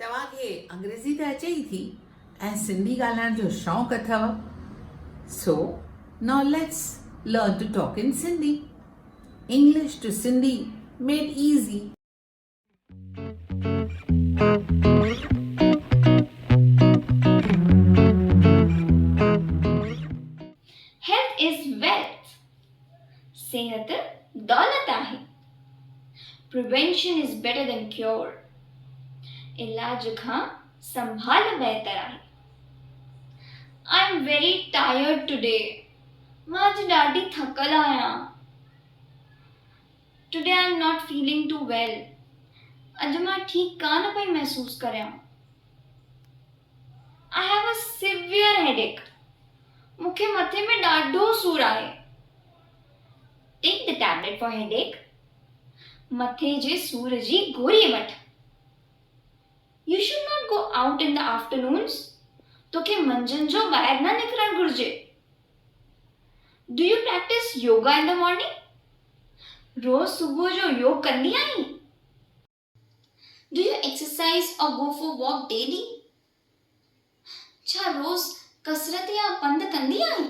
तव्हांखे अंग्रेज़ी त अचे ई थी ऐं सिंधी ॻाल्हाइण जो शौक़ु अथव। So now let's learn to talk in Sindhi. English to Sindhi made easy। Health is wealth. सेहत दौलत आहे। Prevention is better than cure. इलाज खां संभाल बहितर आहे। I'm very tired today. मां अॼु ॾाढी थकल आहियां। Today I'm not feeling too well. अॼु मां ठीक कान पई महसूस करियां। I have a severe headache. मूंखे मथे में ॾाढो सूर आहे। Take the tablet for headache. मथे जे सूर जी गोरी वठ। You should not go out in the afternoons. तोखे मंझंदि जो ॿाहिरि न निकिरणु घुर्जे। Do you practice yoga in the morning? रोज़ सुबुह जो योग कंदी आहीं? Do you exercise or go for walk daily? छा रोज़ कसरत या पंधु कंदी आहीं?